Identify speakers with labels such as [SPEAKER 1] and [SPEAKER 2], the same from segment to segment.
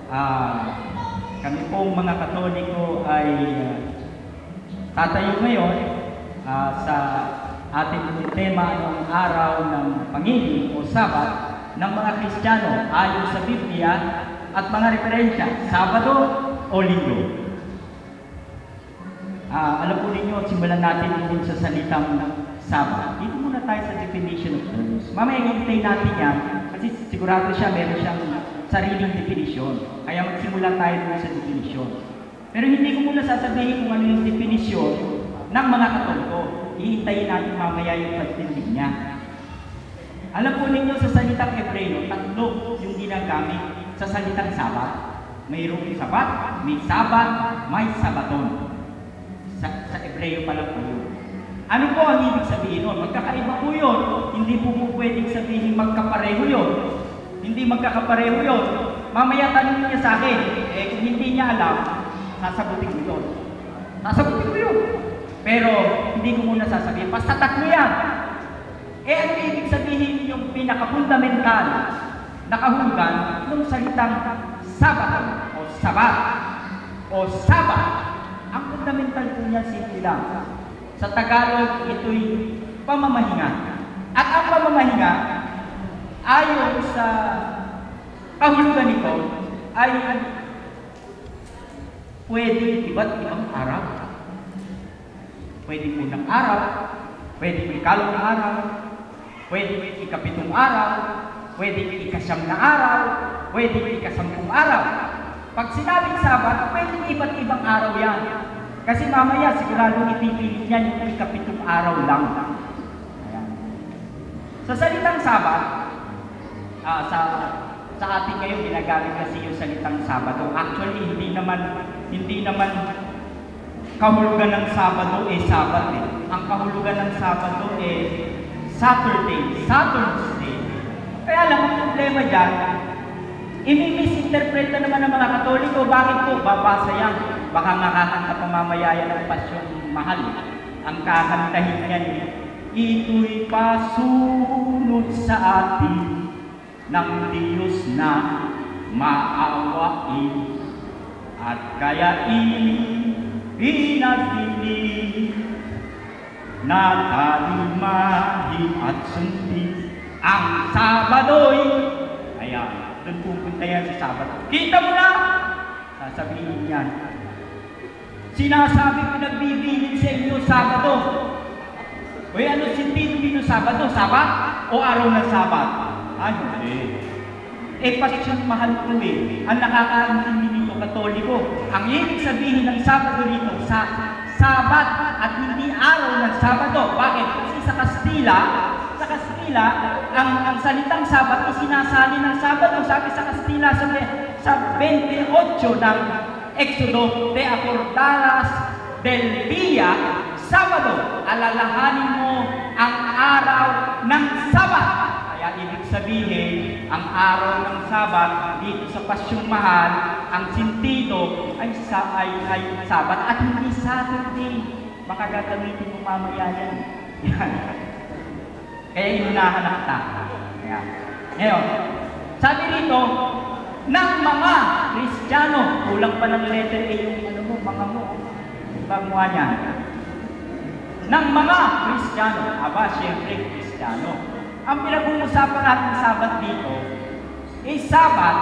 [SPEAKER 1] Ah, Kami pong mga Katoliko ay tatayo ngayon sa ating tema ng araw ng Pangili o Sabat ng mga Kristiyano ayon sa Biblia at mga referensya, Sabado o Linggo. Alam po ninyo, simulan natin din sa salitang Sabat. Dito muna tayo sa definition of terms. Mamaya hintay natin yan kasi sigurado siya meron siyang sariling definisyon. Kaya magsimula tayo dun sa definisyon. Pero hindi ko muna sasabihin kung ano yung definisyon ng mga Katoliko. Ihintayin natin mamaya yung pagtindig niya. Alam po ninyo sa salitang Hebreo, tatlo yung ginagamit sa salitang Sabat. Mayroong Sabat, may Sabat, may Sabaton. Sa Hebreo pala po yun. Ano po ang ibig sabihin nun? Magkakaiba po yun. Hindi po pwedeng sabihin magkapareho yun. Hindi magkakapareho yun. Mamaya tanong niya sa akin, kung hindi niya alam, sasagutin ko yun. Sasagutin ko yun. Pero hindi ko muna sasabihin, basta tatlo yan. Ano ibig sabihin yung pinaka-fundamental na kahulugan ng salitang Sabat o Sabat o Sabat? Ang fundamental po niya simple lang. Sa Tagalog, ito'y pamamahinga. At ang pamamahinga, ayon sa kahulugan nito, ay pwede iba't ibang araw. Pwede unang araw, pwede ikalawang araw, pwede ikapitong araw, pwede ikasyam na araw, pwede ikasampung araw. Pag sinabing Sabat, pwede iba't ibang araw yan. Kasi mamaya sigurado ipipilit niyan yung ikapitong araw lang. Ayan. Sa salitang Sabat, sa ating ngayon ginagamit kasi yung salitang Sabado. Actually, hindi naman kahulugan ng Sabado Sabat eh. Ang kahulugan ng Sabado Saturday, Saturn's Day. Kaya lang ang problema dyan, i-misinterpret na naman ng mga Katoliko. Bakit po? Babasa yan. Baka makakanta pa mamaya yan ng Pasyong Mahal. Ang kakantahin niyan, ito'y pasunod sa atin ng Diyos na maawain at kaya pinagpili na talimahin at sundin ang Sabado'y. Ayan, doon pupunta yan sa Sabado. Kita mo na! Sasabihin yan. Sinasabi pinagbibilin sa inyo Sabado. O ano sentido dito Sabado? Sabat o araw ng Sabat? Hindi. Pasyong Mahal po ang nakakaintindi nito Katoliko. Ang ibig sabihin ng Sabado rito, Sabat at hindi araw ng Sabado. Bakit? Kasi sa Kastila, ang salitang Sabat ay sinasali ng Sabado. Sabi sa Kastila sa 28 ng Exodo, te acordarás del día Sabado. Alalahanin mo ang araw ng Sabat. Kaya ibig sabihin, ang araw ng Sabat dito sa Pasyong Mahal, ang sentido ay Sabat at hindi Saturday. Baka gagamitin mo mamaya yan. Kaya inunahan na kita. Ngayon, sabi rito, ng mga Kristiyano, kulang pa ng letter A yung mga mo. Pagmuha niya. Ng mga Kristiyano, siyempre Kristiyano. Ang pinag-uusapan natin Sabat dito, Sabat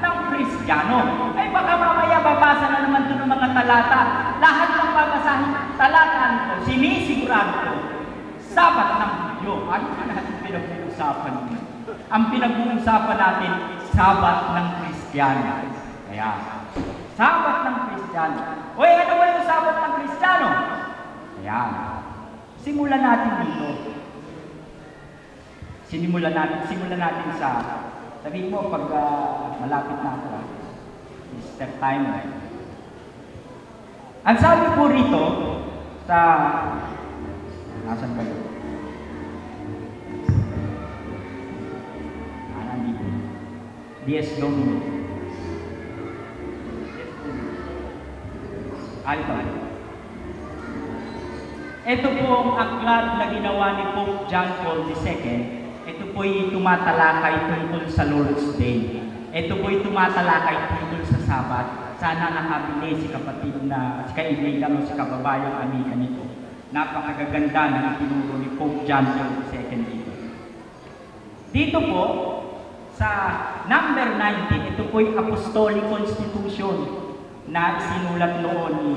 [SPEAKER 1] ng Kristiyano. Baka mamaya babasa na naman ito ng mga talata. Lahat ng babasahin talata nito, sinisigurado ko, Sabat ng Hudyo. Ano ka natin pinag-uusapan nito? Ang pinag-uusapan natin, Sabat ng Kristiyano. Kaya, Sabat ng Kristiyano. Ano ba yung Sabat ng Kristiyano? Ayan. Simulan natin dito. Simulan natin sa, sabihin mo pag malapit na ako, step timer. Ang sabi po rito, sa, nasan ba yun? Nandito. Dies Domini. Ito po ang aklat na ginawa ni Pope John Paul II. Ito po ay tumatalakay tungkol sa Lord's Day. Ito po'y tumatalakay tungkol sa Sabat. Sana nakabili si kapatid na, si kaibigan o si kababayang amiga nito. Napakagaganda ng tinuro ni Pope John Paul II dito. Dito po, sa number 19, ito po'y Apostolic Constitution na isinulat noon ni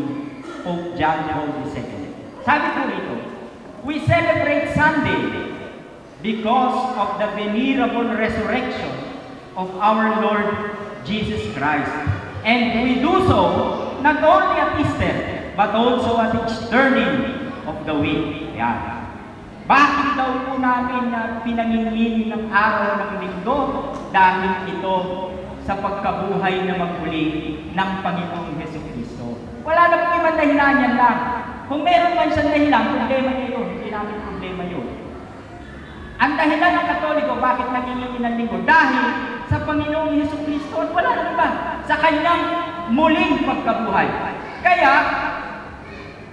[SPEAKER 1] Pope John Paul II. Sabi po rito, we celebrate Sunday because of the venerable resurrection of our Lord Jesus Christ. And we do so not only at Easter, but also at each turning of the week. Yan. Bakit daw po namin na pinangingini ng araw ng linggo? Dahil ito sa pagkabuhay na magmuli ng Panginoong Jesucristo. Wala na po ibang dahilan yan lang. Kung meron man siyang dahilan, problema niya yun. Hindi namin problema yun. Ang dahilan ng Katoliko, bakit nangingini ng linggo? Dahil sa Panginoong Jesucristo at wala na iba. Sa kanyang muling pagkabuhay. Kaya,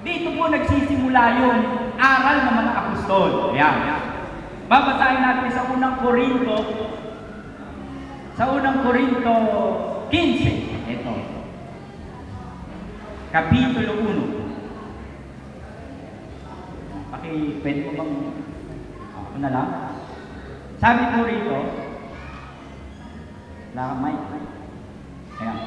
[SPEAKER 1] dito po nagsisimula yung aral ng mga apostol. Ayan. Babasahin natin sa unang Korinto. Sa unang Korinto 15. Ito. Kapitulo 1. Pwede mo bang ako na lang? Sabi po rito, mic. Ayan.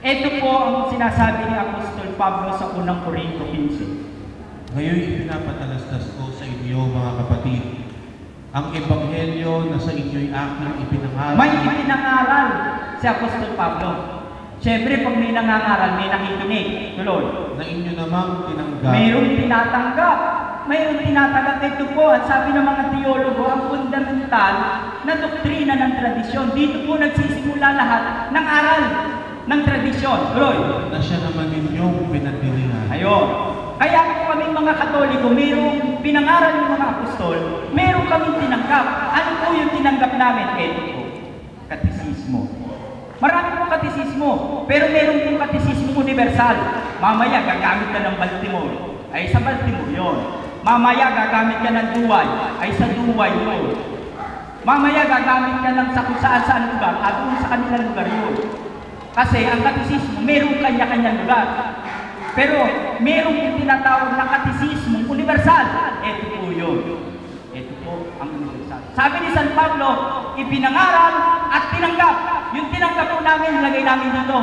[SPEAKER 1] Ito po ang sinasabi ni Apostol Pablo sa unang Korinto 15.
[SPEAKER 2] Ngayon ipinapatalastas ko sa inyo, mga kapatid, ang ebanghelyo na sa inyo'y aking ipinangaral.
[SPEAKER 1] May ipinangaral si Apostol Pablo. Siyempre, pag may nangangaral, may nakikinig. Tuloy.
[SPEAKER 2] Na inyo namang tinanggap.
[SPEAKER 1] Mayroong tinatanggap. Mayroong tinatanggap. Ito po, at sabi ng mga teologo, ang fundamental na doktrina ng tradisyon. Dito po nagsisimula lahat ng aral ng tradisyon. Tuloy.
[SPEAKER 2] Na siya naman ninyong pinagdiringan.
[SPEAKER 1] Ayun. Kaya kung kaming mga Katoliko, mayroong pinangaral ng mga apostol, mayroong kaming tinanggap. Ano po yung tinanggap namin? Ito po, katisismo. Marami pong katisismo, pero mayroong pong katisismo universal. Mamaya gagamit ka ng Baltimore, ay sa Baltimore yun. Mamaya gagamit ka ng Duway, ay sa Duway yun. Mamaya gagamit ka ng sa kung saan lugar, at kung sa kanilang lugar yun. Kasi ang katisismo, mayroong kanya-kanyang lugar. Pero mayroong yung tinatawag na katisismo universal. Ito po yun. Ito po ang universal. Sabi ni San Pablo, ipinangaral at tinanggap. Yung tinanggap po namin, nilagay namin dito.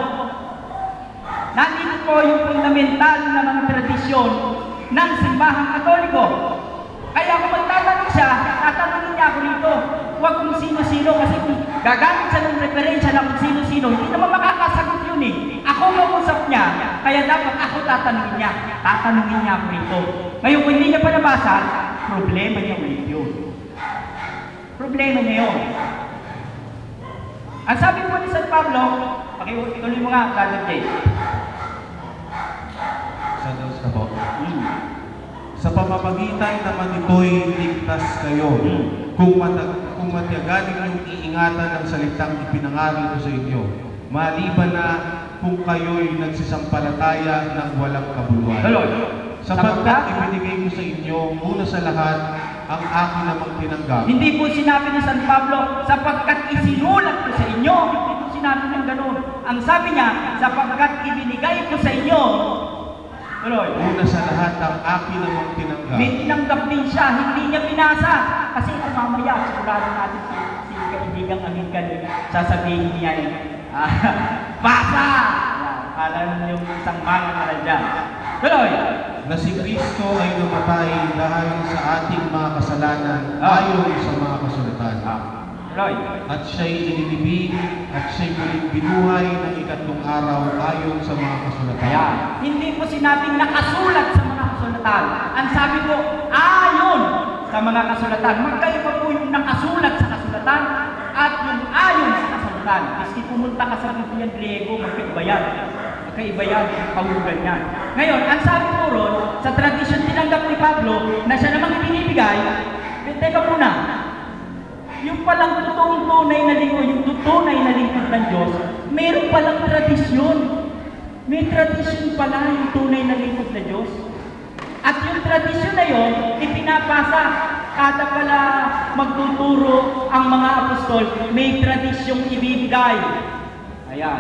[SPEAKER 1] Nandito po yung fundamental na mga tradisyon ng simbahang Katoliko. Kaya kung magtatanong siya, tatanungin niya ako rito. Huwag kung sino-sino, kasi kung gagamit siya ng referensya na kung sino-sino, hindi naman makakasagot yun eh. Ako mag-usap niya, kaya dapat ako tatanungin niya. Tatanungin niya ako rito. Ngayon, kung hindi niya pa nabasa, problema niya ulit yun. Problema niya yun. Ang sabi po ni San Pablo, pakituloy mo nga, Brother Jay.
[SPEAKER 2] Sa po. Sa pamamagitan naman ito'y ligtas kayo. Kung matyagan ninyong iingatan ng salitang ipinangaral ko sa inyo, maliban na kung kayo'y nagsisampalataya ng walang kabuluhan. Sapagkat ibinigay ko sa inyo, una sa lahat, ang akin namang tinanggap.
[SPEAKER 1] Hindi po sinabi ni San Pablo, sapagkat isinulat ko sa inyo. Hindi po sinabi ng ganun. Ang sabi niya, sapagkat ibinigay ko sa inyo. Tuloy.
[SPEAKER 2] Una sa lahat, ang akin namang tinanggap.
[SPEAKER 1] May tinanggap din siya, hindi niya pinasa. Kasi ito mamaya, sigurado natin si kaibigang amigan, sasabihin niya basa! Alam niyo yung isang mga na dyan. Tuloy!
[SPEAKER 2] Na si Kristo ay namatay dahil sa ating mga kasalanan ayon sa mga kasulatan.
[SPEAKER 1] Tuloy!
[SPEAKER 2] At siya'y inilibing at siya'y muling binuhay ng ikatlong araw ayon sa mga kasulatan.
[SPEAKER 1] Kaya, hindi po sinabing nakasulat sa mga kasulatan. Ang sabi ko, ayon sa mga kasulatan. Magkaiba po yung nakasulat sa kasulatan at yung ayon sa kasulatan. Kasi pumunta ka sa Biblia Griego, magkaiba yan. Magkaiba yan, pahulugan yan. Ngayon, ang sabi po ron, sa tradisyon tinanggap ni Pablo, na siya namang ibinibigay, teka muna, yung palang totoong tunay na lingkod, yung tunay na lingkod ng Diyos, mayroon palang tradisyon. May tradisyon pala yung tunay na lingkod ng Diyos. At yung tradisyon na yon, ipinapasa. kada pala magtuturo ang mga apostol, may tradisyong ibibigay. Ayan.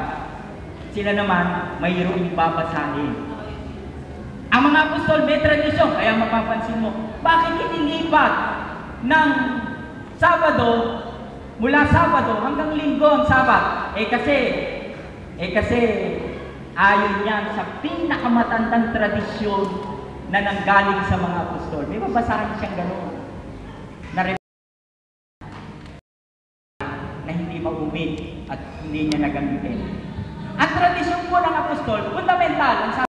[SPEAKER 1] Sila naman, mayroong ibabasahin. Ang mga apostol may tradisyon, kaya mapapansin mo, bakit inilipat ng Sabado, mula Sabado hanggang Linggo ang Sabat? Kasi ayon yan sa pinakamatandang tradisyon na nanggaling sa mga apostol. May babasahin siyang gano'n. Na hindi mag-umit at hindi niya nagamitin. Ang tradisyon po ng apostol, fundamental. Ang sabi,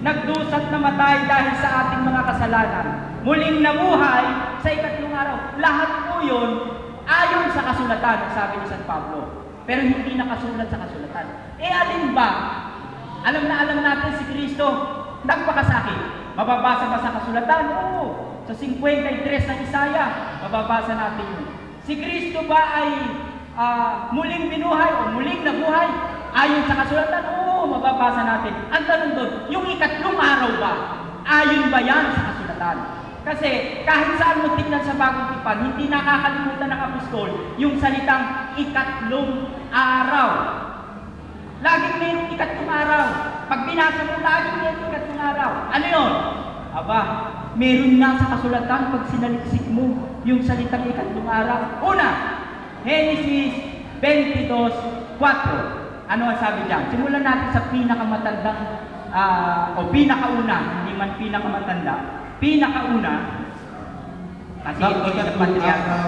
[SPEAKER 1] nagdusat na matay dahil sa ating mga kasalanan. Muling nabuhay sa ikatlong araw. Lahat po yun ayon sa kasulatan, sabi ni San Pablo. Pero hindi nakasulat sa kasulatan. Alin ba? Alam natin si Kristo, nagpakasakit. Mababasa ba sa kasulatan? Oo. Sa 53 ng Isaya, mababasa natin yun. Si Kristo ba ay muling binuhay o muling nabuhay? Ayon sa kasulatan? Oo, mababasa natin. Ang tanong doon, yung ikatlong araw ba? Ayon ba yan sa kasulatan? Kasi kahit saan mo tingnan sa Bagong Tipan, hindi nakakalimutan ng apostol yung salitang ikatlong araw. Laging mayroong ikatlong araw. Pag binasa mo, laging mayroong ikatlong araw. Ano yun? Aba, meron nga sa kasulatan pag sinaliksik mo yung salitang ikatlong araw. Una, Genesis 22:4. Ano ang sabi diyan? Simulan natin sa pinakamatandang o pinakauna, hindi man pinakamatanda. Pinakauna, kasi ito sa patriarka,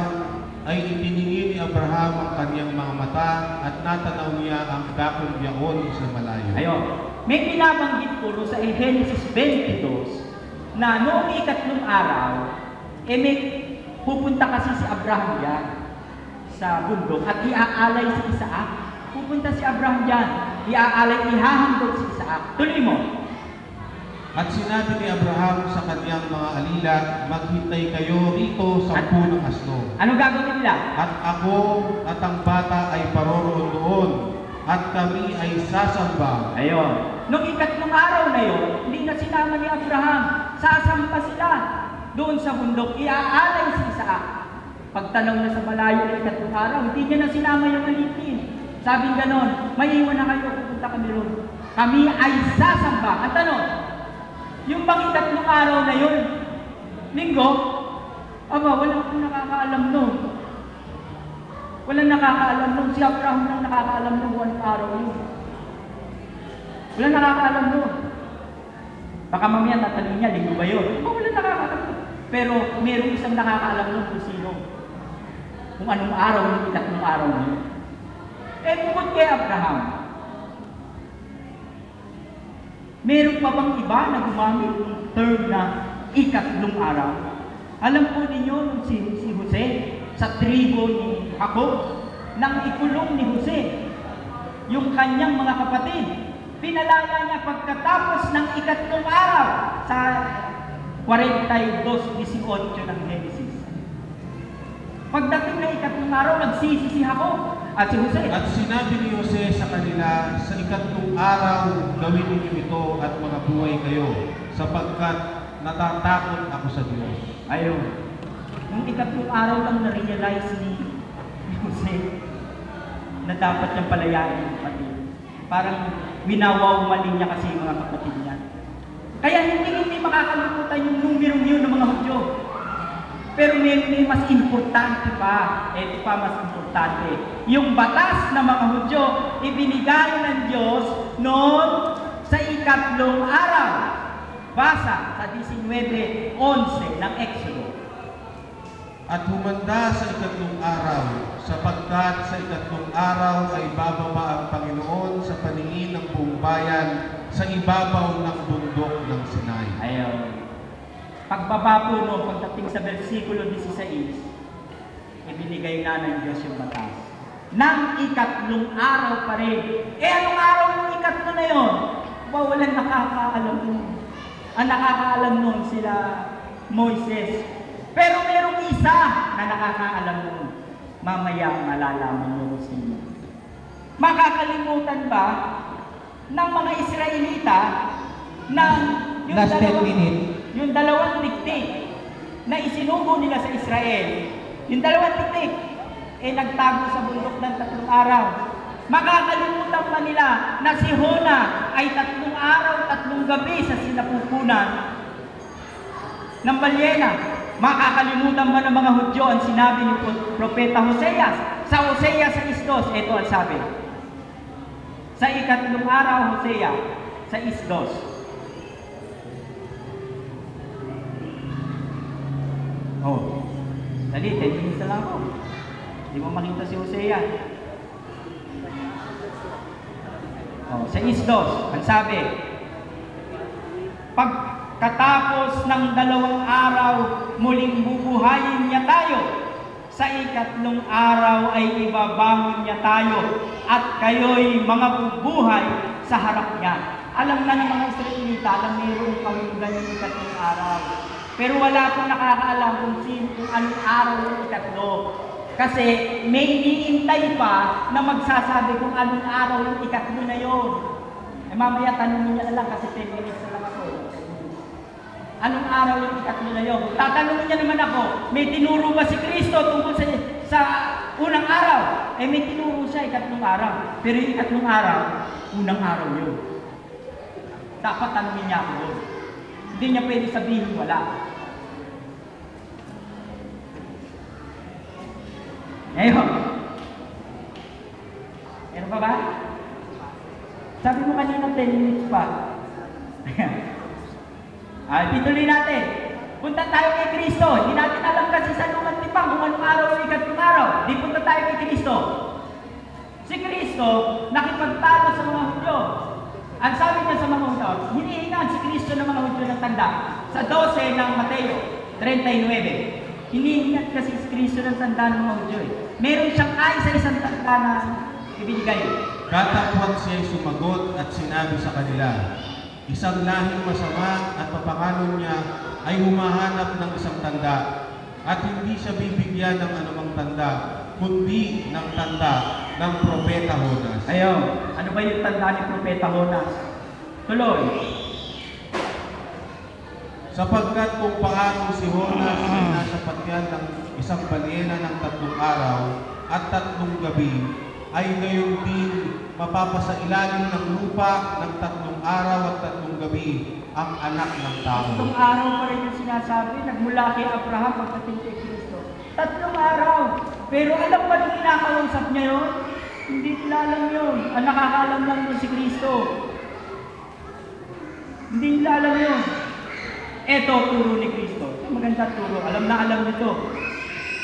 [SPEAKER 2] ay itiningin ni Abraham ang kanyang mga mata at natanaw niya ang dakong yaon sa malayo.
[SPEAKER 1] Ayun. May binabanggit po sa Genesis 22 na noong ikatlong araw, may pupunta kasi si Abraham diyan sa bundok at iaalay si Isaac. Pupunta si Abraham diyan, ihahandog si Isaac. Tuloy mo.
[SPEAKER 2] At sinabi ni Abraham sa kanyang mga alila, maghintay kayo rito sa punong asno.
[SPEAKER 1] Ano gagawin nila?
[SPEAKER 2] At ako at ang bata ay paroroon doon, at kami ay sasamba.
[SPEAKER 1] Ayun. Nung ikatlong araw na yun, hindi na sinama ni Abraham. Sasamba sila doon sa bundok, iaalay si Isaac. Pagtanaw na sa malayo ng ikatlong araw, hindi niya na sinama yung alipin. Sabing ganon, maiwan na kayo, pupunta kami roon. Kami ay sasamba. At tanong, yung bang ikatlong araw na yun, Linggo, walang nakakaalam nun. Walang nakakaalam nun. Si Abraham lang nakakaalam nun anong araw yun. Walang nakakaalam nun. Baka mamaya tatanungin niya, Linggo ba yun? Walang nakakaalam nun. Pero mayroong isang nakakaalam nun kung sino. Kung anong araw yung ikatlong araw na yun. Bukod kay Abraham, meron pa bang iba na gumamit ng term na ikatlong araw? Alam po ninyo nung si Jose sa tribo ni Jacob, nang ikulong ni Jose yung kanyang mga kapatid, pinalaya niya pagkatapos ng ikatlong araw sa 42:18 ng Genesis. Pagdating na ikatlong araw, nagsisi si Jacob at si Jose.
[SPEAKER 2] At sinabi ni Jose sa kanila, sa ikatlong araw gawin ninyo ito at mga buhay kayo, sapagkat natatakot ako sa Diyos.
[SPEAKER 1] Ayun. Nung ikatlong araw lang na-realize ni Jose na dapat niyang palayain yung kapatid. Parang winawaw mali niya kasi yung mga kapatid niya. Kaya hindi makakalimutan yung numerong yun ng mga Hudyo. Pero may mas importante pa. Ito pa mas importante. Yung batas ng mga Hudyo, ibinigay ng Diyos noon sa ikatlong araw. Basa sa 19:11 ng Exodo.
[SPEAKER 2] At humanda sa ikatlong araw, sapagkat sa ikatlong araw ay bababa ang Panginoon sa paningin ng buong bayan sa ibabaw ng bundok ng Sinai.
[SPEAKER 1] Ayaw. Pagbaba po noon, pagdating sa versikulo 16, ibinigay na ng Diyos yung batas. Nang ikatlong araw pa rin. Anong araw yung ikatlo na yun? Walang nakakaalam nun. Ang nakakaalam nun sila Moises. Pero merong isa na nakakaalam nun. Mamaya malalaman nyo sino. Makakalimutan ba ng mga Israelita ng
[SPEAKER 3] Last 10 minutes.
[SPEAKER 1] yung dalawang dikdik na isinugo nila sa Israel, yung 2 titik, nagtago sa bundok ng 3 araw. Makakalimutan pa nila na si Hona ay 3 araw, 3 gabi sa sinapupunan ng balyena. Makakalimutan ba ng mga Hudyo ang sinabi ni Propeta Hosea? Sa Hosea 6:2, ito ang sabi. Sa 3 araw, Hosea 6:2. Oh, dali, 10 minutes na lang ako. Hindi mo makita si Hosea. Oh, 6:2, ang sabi, pagkatapos ng 2 araw, muling bubuhayin niya tayo. Sa 3 araw ay ibabangon niya tayo at kayo'y mga bubuhay sa harap niya. Alam na ng mga Israelita, alam mayroong kahulugan yung 3 araw. Pero wala pong nakakaalam kung anong araw yung 3. Kasi may iniintay pa na magsasabi kung anong araw yung 3 na yun. Mamaya tanongin niya na lang kasi 10 minutes na lang ako. Anong araw yung 3 na yun? Tatanungin niya naman ako, may tinuro ba si Kristo tungkol sa unang araw? May tinuro siya 3 araw. Pero yung 3 araw, unang araw yun. Dapat tanungin niya ako doon. Hindi niya pwede sabihin wala. Ngayon, meron pa ba? Sabi mo kanina 10 minutes pa. Pituloy natin. Punta tayo kay Kristo. Hindi natin alam kasi sa lumang timbang kung anong araw o 3 araw. Di punta tayo kay Kristo. Si Kristo, nakipagtalo sa mga Hudyo. Ang sabi niya sa mga Hudyo, hinihingan si Kristo ng mga Hudyo ng tanda. Sa 12 ng Mateo 39. Hinihingan kasi si Kristo ng tanda ng mga Hudyo. Meron siyang isa-isang tanda na ibinigay.
[SPEAKER 2] Katapwat siya'y sumagot at sinabi sa kanila, isang lahing masama at papangalan niya ay humahanap ng isang tanda at hindi siya bibigyan ng anumang tanda, kundi ng tanda ng Propeta Jonas.
[SPEAKER 1] Ayaw, ano ba yung tanda ni Propeta Jonas? Tuloy.
[SPEAKER 2] Sapagkat kung paano si Jonas ay nasa patyan ng isang balyena ng 3 araw at 3 gabi, ay gayon din mapapasailalim ng lupa ng 3 araw at 3 gabi ang anak ng tao.
[SPEAKER 1] 3 araw pa rin yung sinasabi, nagmula kay Abraham pagdating kay Kristo. 3 araw. Pero alam ba nung kinakausap niya yun? Hindi nila alam yun. Ang nakakaalam lang yun si Kristo. Hindi nila alam yun. Ito, turo ni Kristo. Maganda turo. Alam na alam nito.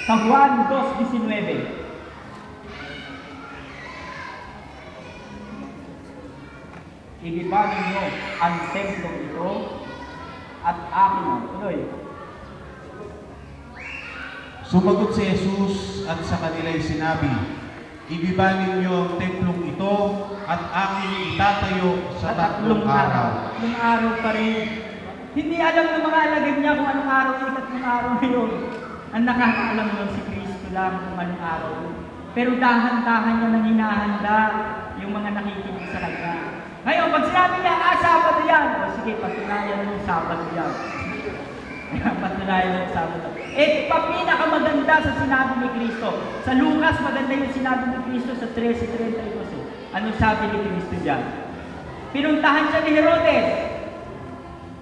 [SPEAKER 1] Sa Juan 2:19. Igiba ninyo ang templong ito at akin ang tuloy.
[SPEAKER 2] Sumagot si Jesus at sa kanila'y sinabi, igiba ninyo ang templong ito at aking itatayo sa 3 araw.
[SPEAKER 1] 3 araw pa rin. Hindi alam ng mga alagad niya kung anong araw yung 3 araw na yun. Ang nakakaalam nun si Kristo lang kung anong araw yun. Pero dahan-dahan niya nang hinahanda yung mga nakikinig sa kanya. Ngayon, pag sinabi niya, Sabado yan. O sige, patunayan mo Sabado yan. Patunayan mo Sabado. Ito pa pinakamaganda sa sinabi ni Kristo. Sa Lucas, maganda yung sinabi ni Kristo sa 13:32. Anong sabi ni Kristo dyan? Pinuntahan siya ni Herodes.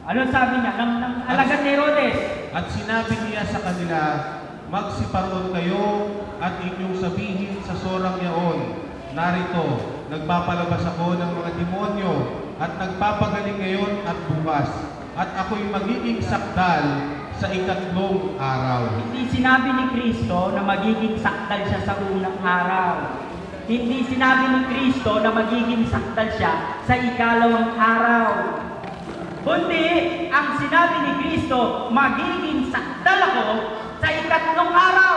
[SPEAKER 1] Anong sabi niya? Ng alagad ni Herodes.
[SPEAKER 2] At sinabi niya sa kanila, magsiparoon kayo at inyong sabihin sa sorang yaon, narito, nagpapalabas ako ng mga demonyo at nagpapagaling ngayon at bukas. At ako'y magiging sakdal sa 3 araw.
[SPEAKER 1] Hindi sinabi ni Kristo na magiging sakdal siya sa unang araw. Hindi sinabi ni Kristo na magiging sakdal siya sa 2nd araw. Kundi, ang sinabi ni Kristo, magiging sakdal ako sa 3 araw.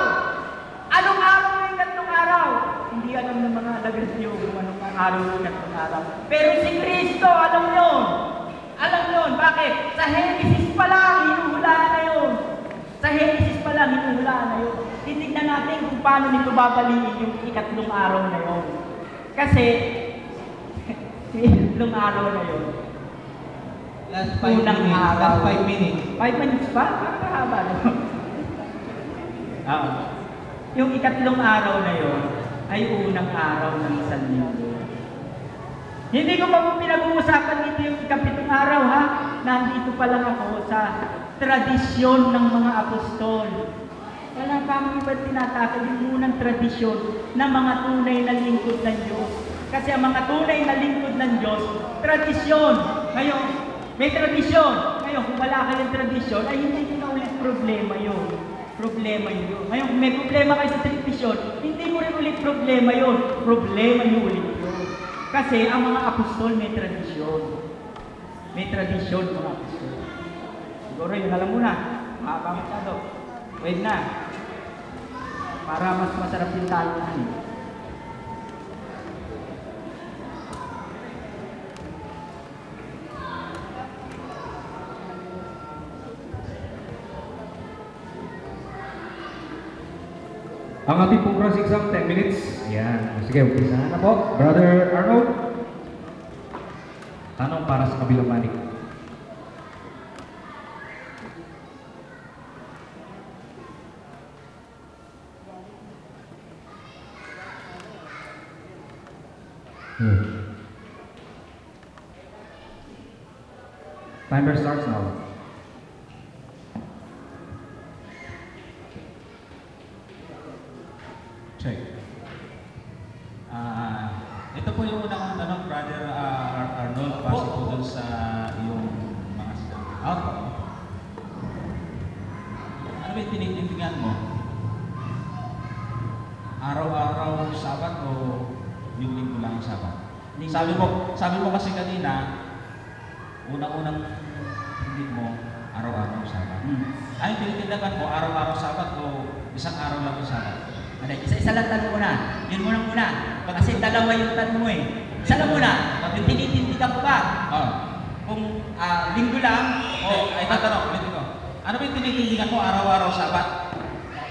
[SPEAKER 1] Anong araw yung 3 araw? Hindi alam ng mga alagad niyo kung anong araw yung 3 araw. Pero si Kristo, alam yun. Alam yun. Bakit? Sa Genesis pa lang, hinuhulaan na yun. Sa Genesis pa lang, hinuhulaan na yun. Titignan natin kung paano nito babaliin yung 3 araw na yun. Kasi, yung 3 araw na yun,
[SPEAKER 3] Last 5 minutes.
[SPEAKER 1] araw.
[SPEAKER 3] Last 5 minutes.
[SPEAKER 1] 5 minutes pa? Kakahaba no? Yung ikatlong araw na yon ay unang araw ng isang linggo. Hindi ko pa po pinag-uusapan dito yung ikapitong araw ha. Nandito pa lang ako sa tradisyon ng mga apostol. Wala pa akong iba't tinatakal yung unang tradisyon ng mga tunay na lingkod ng Diyos. Kasi ang mga tunay na lingkod ng Diyos, tradisyon. Ngayon, may tradisyon. Ngayon, kung wala kayong tradisyon, ay hindi ko na ulit problema yun. Problema yun. Ngayon, kung may problema kayo sa tradisyon, hindi mo rin ulit problema yun. Problema nyo ulit yun. Kasi ang mga apostol may tradisyon. May tradisyon mga apostol. Siguro yun, alam mo na. Mahaba masyado. Wait na. Para mas masarap yung tayo natin.
[SPEAKER 3] Ang ating pong cross exam, 10 minutes. Ayan. Sige, umpisahan na po. Brother Arnold. Tanong para sa kabilang manik. Timer starts now.
[SPEAKER 4] Check. Ito po yung unang tanong, Brother Arnold, base po dun sa iyong mga sinabi. Ano ba yung tinitindigan mo? Araw-araw Sabat o yung linggo lang ang Sabat? Sabi mo kasi kanina, unang-unang hindi mo araw-araw Sabat. Ay, tinitindigan mo, araw-araw Sabat o isang araw lang yung Sabat?
[SPEAKER 1] Isa-isa lang tanong ko na. Yun muna. Kasi dalawa yung tanong mo eh. Isa lang muna. Yung tinitindigan ko ba? Kung linggo lang,
[SPEAKER 4] ay tatanong, ulit ko. Ano ba yung tinitindigan mo araw-araw Sabat?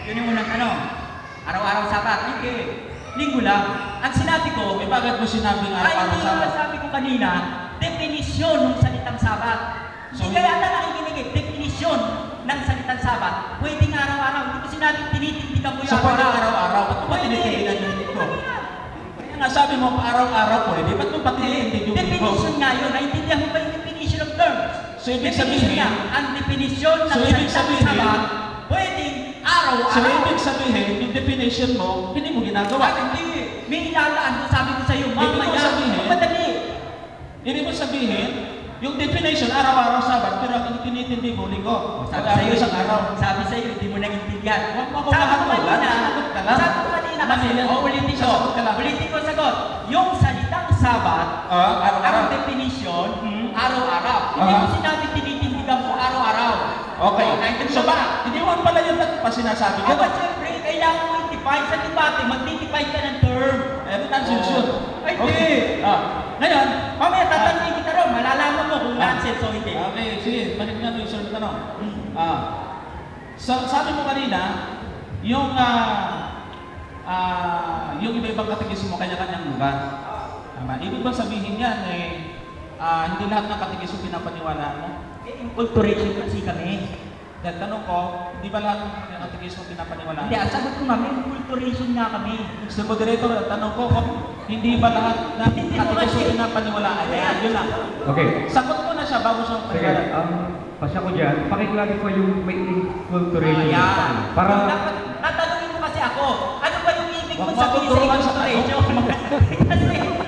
[SPEAKER 1] Yun yung unang tanong. Araw-araw Sabat. Hindi. Linggo lang. Ang sinabi ko,
[SPEAKER 4] Bakit mo sinabing araw-araw Sabat?
[SPEAKER 1] Ay, sabi ko kanina, definisyon ng salitang Sabat.
[SPEAKER 4] So,
[SPEAKER 1] Hindi kaya ata nakikinig, definisyon ng salitang Sabat. Pwedeng araw-araw. Hindi ko sinabing tinitindigan mo yung
[SPEAKER 4] So, pwede araw-araw. Ba't mo ba tinitindigan yung linggo? Kaya nga sabi mo, araw-araw pwede. Ba't mo ba tinitindig yung linggo?
[SPEAKER 1] Definition nga yun. Naintindihan mo ba yung definition of terms?
[SPEAKER 4] So, ibig
[SPEAKER 1] Definition
[SPEAKER 4] sabihin,
[SPEAKER 1] nga. Ang definition ng
[SPEAKER 4] So, ibig
[SPEAKER 1] salitang
[SPEAKER 4] sabihin,
[SPEAKER 1] Sabat, pwedeng araw-araw.
[SPEAKER 4] So, ibig sabihin, yung definition mo, hindi mo ginagawa.
[SPEAKER 1] Hindi. May ilalaan ko, sabi ko sa'yo,
[SPEAKER 4] Ibig mo
[SPEAKER 1] mamaya,
[SPEAKER 4] sabihin-
[SPEAKER 1] madali.
[SPEAKER 4] Ibig mo sabihin, yung definition, araw-araw Sabat, pero ang tinitindi mo, linggo.
[SPEAKER 1] Sabi
[SPEAKER 4] Pag
[SPEAKER 1] sa'yo,
[SPEAKER 4] isang araw.
[SPEAKER 1] sabi sa'yo, hindi mo naintindihan.
[SPEAKER 4] Huwag mo ako
[SPEAKER 1] Sabi ko
[SPEAKER 4] makatulan,
[SPEAKER 1] kanina,
[SPEAKER 4] sasagot ka lang.
[SPEAKER 1] sabi ko kanina kasi,
[SPEAKER 4] Manila.
[SPEAKER 1] ulitin ko.
[SPEAKER 4] Sasagot ka lang.
[SPEAKER 1] Ulitin ko sagot. Yung salitang Sabat,
[SPEAKER 4] Araw-araw.
[SPEAKER 1] ang definition, araw-araw. Hindi ko sinabi tinitindigan mo araw-araw.
[SPEAKER 4] Okay.
[SPEAKER 1] Naintindihan
[SPEAKER 4] So,
[SPEAKER 1] ba?
[SPEAKER 4] hindi mo pala yun pa sinasabi ko.
[SPEAKER 1] Aba, siyempre, kailangan mo i-define sa debate, mag-define ka ng term.
[SPEAKER 4] Eh, nonsense yun.
[SPEAKER 1] Ay,
[SPEAKER 4] Okay.
[SPEAKER 1] di. Ngayon, mamaya tatanungin kita ron, malalaman mo kung nonsense o hindi.
[SPEAKER 4] Okay, sige. Balik nga yung sunod na tanong. Sabi mo kanina, yung iba-ibang katekismo, kanya-kanyang lugar. Tama. Ibig bang sabihin yan, hindi lahat ng katekismo pinapaniwalaan mo?
[SPEAKER 1] Enculturation kasi kami.
[SPEAKER 4] Dahil tanong ko, hindi ba lahat ng katekismo pinapaniwalaan?
[SPEAKER 1] Hindi, ang sagot ko nga, may enculturation nga kami.
[SPEAKER 4] Mr. Moderator, tanong ko, hindi ba lahat ng katekismo pinapaniwalaan? Yun lang.
[SPEAKER 3] Okay.
[SPEAKER 4] Sagot mo na siya bago siya
[SPEAKER 3] Sige,
[SPEAKER 4] paniwalaan.
[SPEAKER 3] pasya ko dyan. Pakiclarify ko yung may enculturation.
[SPEAKER 1] Ayan.
[SPEAKER 3] Para,
[SPEAKER 1] Dapat, tatanungin mo kasi ako, ano ba yung ibig mo
[SPEAKER 4] Huwag
[SPEAKER 1] sabihin sa
[SPEAKER 4] matuturuan sa
[SPEAKER 1] enculturation? Kasi,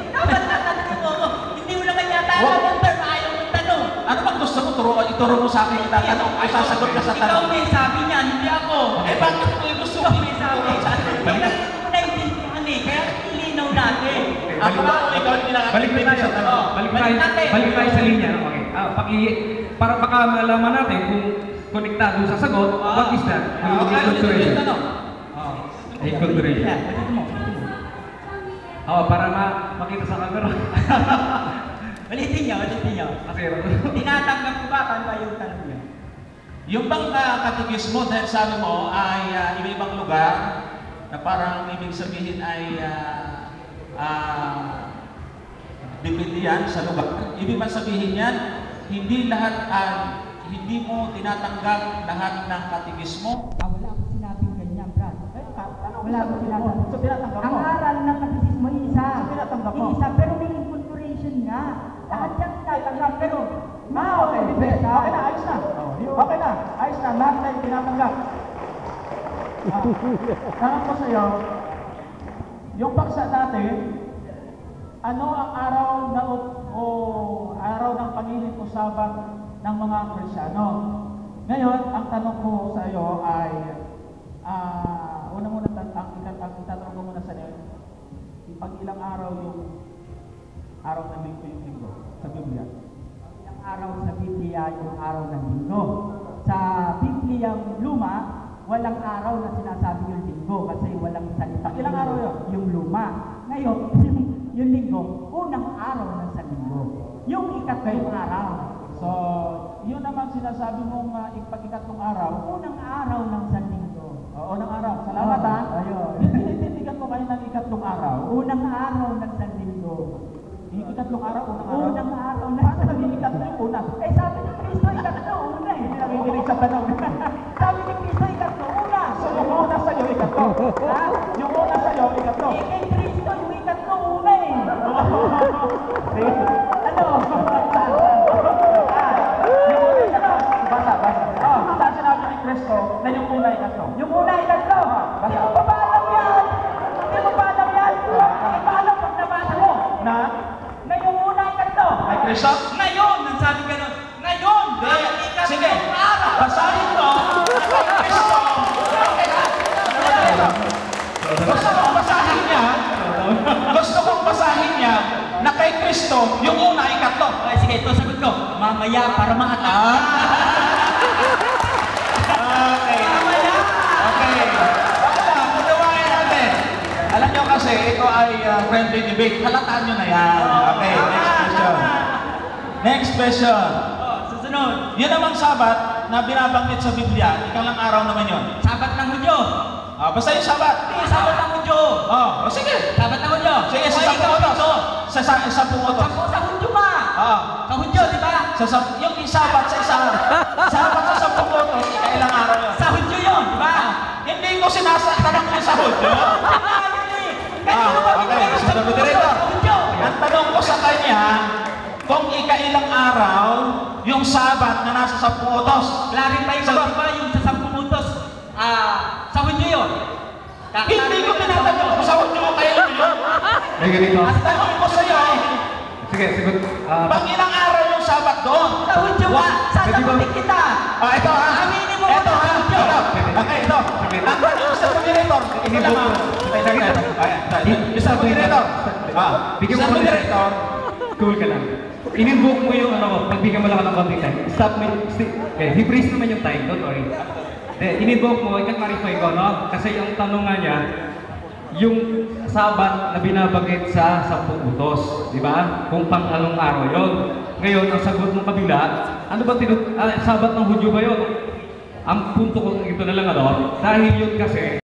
[SPEAKER 1] dapat tatanungin mo ako, hindi mo naman yata alam
[SPEAKER 4] Huwag.
[SPEAKER 1] yung term, ayaw mong tanong.
[SPEAKER 4] Ano bang gusto mo ituro mo sa akin itatanong? Ay, sasagot ka sa
[SPEAKER 1] Ikaw
[SPEAKER 4] tanong.
[SPEAKER 1] may sabi niya, hindi ako.
[SPEAKER 4] Eh, bakit mo yung gusto
[SPEAKER 1] Ikaw
[SPEAKER 4] mo
[SPEAKER 1] may sabi. Kaya hindi mo naintindihan eh, kaya ilinaw natin.
[SPEAKER 4] Ako ba o ikaw hindi
[SPEAKER 3] balik na tayo.
[SPEAKER 4] sa tanong?
[SPEAKER 3] Balik tayo sa linya. Okay. Para baka malaman natin kung konektado sa sagot, what is that? Yung
[SPEAKER 4] Okay, ulit yung
[SPEAKER 3] enculturation.
[SPEAKER 4] tanong.
[SPEAKER 3] Enculturation.
[SPEAKER 1] Yeah, ulitin mo.
[SPEAKER 3] Para makita sa camera.
[SPEAKER 1] Ulitin niyo.
[SPEAKER 3] Kasi,
[SPEAKER 1] Tinatanggap ko ba kung ba yung tanong niyo?
[SPEAKER 4] Yung bang katekismo, dahil sabi mo, ay iba-ibang lugar, na parang ibig sabihin ay depende yan sa lugar. Ibig bang sabihin yan, hindi lahat, hindi mo tinatanggap lahat ng katekismo?
[SPEAKER 1] Wala akong sinabing ganyan, Brad.
[SPEAKER 5] Wala akong tinatanggap.
[SPEAKER 6] So, tinatanggap
[SPEAKER 5] Ang
[SPEAKER 6] mo?
[SPEAKER 5] aral ng katekismo, isa.
[SPEAKER 6] So, tinatanggap mo?
[SPEAKER 5] Isa, pero may incorporation nga. Lahat yan tinatanggap, pero
[SPEAKER 6] Okay, hindi. Okay na, ayos na. Okay na, ayos na. Lahat tayo tinatanggap. Tanong ko sa'yo, yung paksa natin, ano ang araw na o araw ng pag-init o Sabat ng mga Kristyano? Ngayon, ang tanong ko sa iyo ay, una ang itatanong ko muna sa iyo, pag ilang araw yung araw ng linggo sa Biblia?
[SPEAKER 5] ang araw sa Biblia yung araw ng linggo. Sa Bibliang Luma, walang araw na sinasabi yung linggo kasi walang salita.
[SPEAKER 6] Ilang araw yun?
[SPEAKER 5] Yung Luma. Ngayon, yung linggo, unang araw ng sa linggo. Yung ikatlong araw.
[SPEAKER 6] So, yun naman sinasabi mong pag-ikatlong araw.
[SPEAKER 5] Unang araw ng sa linggo.
[SPEAKER 6] Oo, unang araw. Salamat ha.
[SPEAKER 5] Ayun.
[SPEAKER 6] Tinitindigan ko kayo ng ikatlong araw.
[SPEAKER 5] Unang araw ng sa linggo.
[SPEAKER 6] Yung ikatlong araw, unang araw.
[SPEAKER 5] Unang araw ng
[SPEAKER 6] Paano naging ikatlo yung una?
[SPEAKER 5] Eh sabi ni Kristo, ikatlo, una eh.
[SPEAKER 6] Hindi nakikinig sa tanong.
[SPEAKER 5] Sabi ni Kristo, ikatlo, una.
[SPEAKER 6] So, yung una sa'yo, ikatlo.
[SPEAKER 5] Ha?
[SPEAKER 6] Yung una sa'yo, ikatlo.
[SPEAKER 5] Eh, kay Kristo, yung ikatlo, una eh. Ano?
[SPEAKER 6] Basa. Saan sinabi ni Kristo na yung una, ikatlo?
[SPEAKER 5] Yung una, ikatlo. Hindi mo pa ba alam yan? Hindi mo pa alam yan? Eh, paano pag nabasa mo? Na yung una, ikatlo.
[SPEAKER 4] Ay, Kristo?
[SPEAKER 1] Ngayon, ang sabi ganun. Ngayon,
[SPEAKER 4] Sige, basahin mo. Kristo. Gusto kong basahin niya. Gusto kong basahin niya na kay Kristo yung una, ikatlo.
[SPEAKER 1] Okay, sige, ito sagot ko. Mamaya para maatap.
[SPEAKER 4] Okay. Okay. Patunayan natin. Alam nyo kasi, ito ay friendly debate. Halataan nyo na yan. Okay, next question. Next question.
[SPEAKER 1] Susunod.
[SPEAKER 4] Yun namang Sabat na binabanggit sa Biblia, ikaw lang araw naman yun.
[SPEAKER 1] Sabat ng Hudyo.
[SPEAKER 4] Basta yung Sabat.
[SPEAKER 1] Hindi, sabat ng Hudyo.
[SPEAKER 4] Sige.
[SPEAKER 1] Sabat ng Hudyo.
[SPEAKER 4] Sige, sa
[SPEAKER 1] Okay,
[SPEAKER 4] 10 utos. Sa 10 utos.
[SPEAKER 1] Sa Hudyo ba? Sa Hudyo, di ba?
[SPEAKER 4] Yung Sabat sa Sabat sa 10 utos, ikailang araw yun.
[SPEAKER 1] Sa Hudyo yun, di ba?
[SPEAKER 4] Hindi ko sinasatanong ko sa Hudyo. Okay, susunod ko dito. Ang tanong ko sa kanya, kung ikailang araw, yung Sabat na nasa 10 utos.
[SPEAKER 1] Clarify ko, di ba yung sa 10 utos, sa Hudyo yun?
[SPEAKER 4] Hindi ko tinatanong ko sa Hudyo mo kailan yun.
[SPEAKER 3] May ganito.
[SPEAKER 4] Ang tanong ko sa iyo,
[SPEAKER 3] Sige, sigot.
[SPEAKER 4] pag ilang araw yung Sabat doon?
[SPEAKER 1] Sa Hudyo ba? Sasagutin kita.
[SPEAKER 4] Ito ha.
[SPEAKER 1] Aminin mo
[SPEAKER 4] Ito
[SPEAKER 1] sa
[SPEAKER 4] ha.
[SPEAKER 1] Hudyo.
[SPEAKER 4] Okay, ito. Ang tanong sa moderator. Isa moderator.
[SPEAKER 3] Bigyan
[SPEAKER 4] Isa
[SPEAKER 3] mo
[SPEAKER 4] moderator.
[SPEAKER 3] Cool ka lang. In-invoke mo yung pagbigyan mo lang ng konting time. Stop mo i-freeze naman yung time, don't worry. In-invoke mo, i-clarify ko, no? Kasi yung tanong nga niya, yung Sabat na binabanggit sa 10 utos, di ba? Kung pang anong araw yon. Ngayon, ang sagot ng kabila, ano ba Sabat ng Hudyo ba yon? Ang punto ko ito na lang, dahil yun kasi